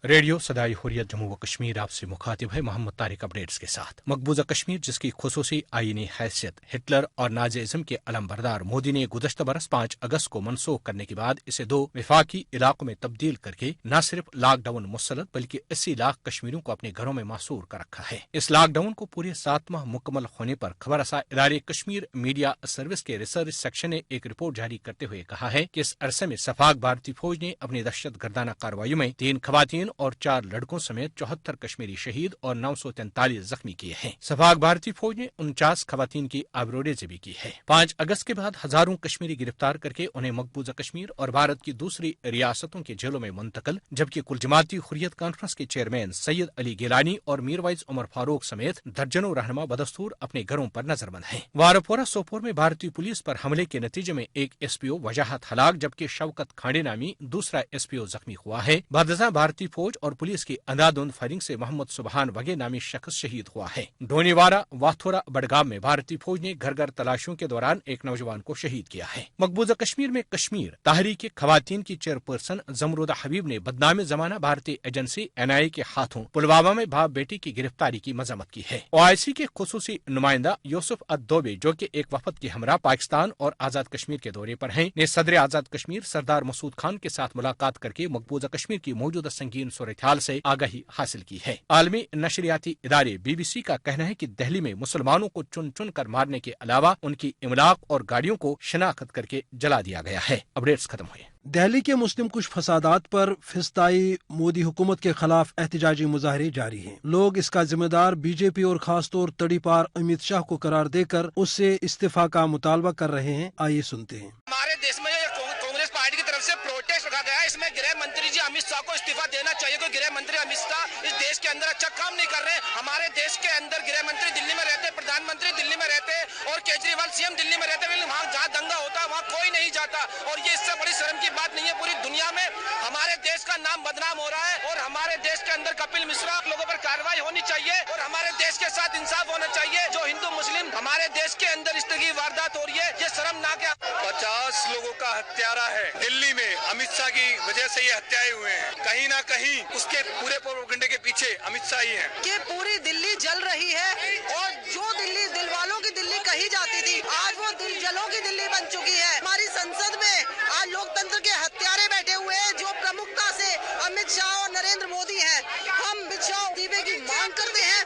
Radio सदाई हुर्रियत जम्मू व कश्मीर आपसे मुखातिब है मोहम्मद तारिक अपडेट्स के साथ। मकबूजा कश्मीर जिसकी खुसूसी आईनी हैसियत हिटलर और नाज़िज़्म के अलमबरदार मोदी ने गुज़श्ता बरस 5 अगस्त को मनसूख करने के बाद इसे 2 विफाकी इलाकों में तब्दील करके न सिर्फ लॉकडाउन मुसलत बल्कि 80 लाख कश्मीरियों को अपने घरों में मासूर कर रखा है। इस लॉकडाउन को पूरे 7 माह मुकम्मल होने पर खबर रसा इदारे कश्मीर मीडिया सर्विस के रिसर्च सेक्शन ने एक रिपोर्ट जारी करते हुए कहा है कि इस अरसे में सफाक भारतीय फौज ने अपनी दहशत गर्दाना कार्रवाई में 3 खवातीन और 4 लड़कों समेत 74 कश्मीरी शहीद और 943 जख्मी किए हैं। सफाक भारतीय फौज ने 49 खवातीन की आबरूरेज़ी की है। 5 अगस्त के बाद हजारों कश्मीरी गिरफ्तार करके उन्हें मकबूजा कश्मीर और भारत की दूसरी रियासतों के जेलों में मुंतकिल, जबकि कुल जमाती हुर्रियत कॉन्फ्रेंस के चेयरमैन सैयद अली गिलानी और मीरवाइज उमर फारूक समेत दर्जनों रहनुमा बदस्तूर अपने घरों पर नजरबंद हैं। वारापोरा सोपोर में भारतीय पुलिस पर हमले के नतीजे में एक एसपीओ वजाहत हलाक जबकि शौकत खांडे नामी दूसरा एसपीओ जख्मी हुआ है। बदजा भारतीय फौज और पुलिस की अंधाधुंध फायरिंग से मोहम्मद सुबहान वगे नामी शख्स शहीद हुआ है। डोनीवारा वाथोरा बडगाम में भारतीय फौज ने घर घर तलाशियों के दौरान एक नौजवान को शहीद किया है। मकबूजा कश्मीर में कश्मीर तहरीक खवातीन की चेयरपर्सन जमरुदा हबीब ने बदनाम जमाना भारतीय एजेंसी एनआईए के हाथों पुलवामा में बाप बेटी की गिरफ्तारी की मजम्मत की है। ओआईसी के खुसूसी नुमाइंदा यूसुफ अद्दोबे जो कि एक वफद के हमरा पाकिस्तान और आजाद कश्मीर के दौरे पर हैं, ने सदर आजाद कश्मीर सरदार मसूद खान के साथ मुलाकात करके मकबूजा कश्मीर की मौजूदा संगीन सूरत-ए-हाल से आगाही हासिल की है। आलमी नशरियाती इदारे BBC का कहना है कि दिल्ली में मुसलमानों को चुन चुन कर मारने के अलावा उनकी इमलाक और गाड़ियों को शनाख्त करके जला दिया गया है। अपडेट्स खत्म हुए। दिल्ली के मुस्लिम कुश फसादात पर फिस्ताई मोदी हुकूमत के खिलाफ एहतजाजी मुजाहरे जारी हैं। लोग इसका जिम्मेदार बीजेपी और खासतौर तड़ीपार अमित शाह को करार देकर उससे इस्तीफा का मुतालबा कर रहे हैं। आइए सुनते हैं। हमारे देश में कांग्रेस पार्टी की तरफ से प्रोटेस्ट रखा गया है। इसमें गृह मंत्री जी अमित शाह को इस्तीफा देना चाहिए। कोई गृह मंत्री अमित शाह इस देश के अंदर अच्छा काम नहीं कर रहे। हमारे देश के अंदर गृह मंत्री दिल्ली में रहते, प्रधानमंत्री दिल्ली में रहते और केजरीवाल सीएम दिल्ली में रहते, वहाँ जहाँ दंगा होता है वहाँ कोई नहीं जाता। और ये इससे बड़ी शर्म की बात नहीं है। पूरी दुनिया में हमारे देश का नाम बदनाम हो रहा है और हमारे देश के अंदर कपिल मिश्रा लोगों पर कार्रवाई होनी चाहिए और हमारे देश के साथ इंसाफ होना चाहिए। जो हिंदू मुस्लिम हमारे देश के अंदर इस तरह की वारदात हो रही है, ये शर्मनाक है। 50 लोगों का हत्यारा है दिल्ली में। अमित शाह की वजह से ये हत्याएं हुए हैं। कहीं ना कहीं उसके पूरे प्रोपेगेंडे के पीछे अमित शाह ही है। कि पूरी दिल्ली जल रही है और जो दिल्ली दिल वालों की दिल्ली कही जाती थी, आज वो दिल जलों की दिल्ली बन चुकी है। हमारी संसद में आज लोकतंत्र के हत्यारे बैठे हुए हैं जो प्रमुखता से अमित शाह और नरेंद्र मोदी हैं। हम अमित शाह इस्तीफे की मांग करते हैं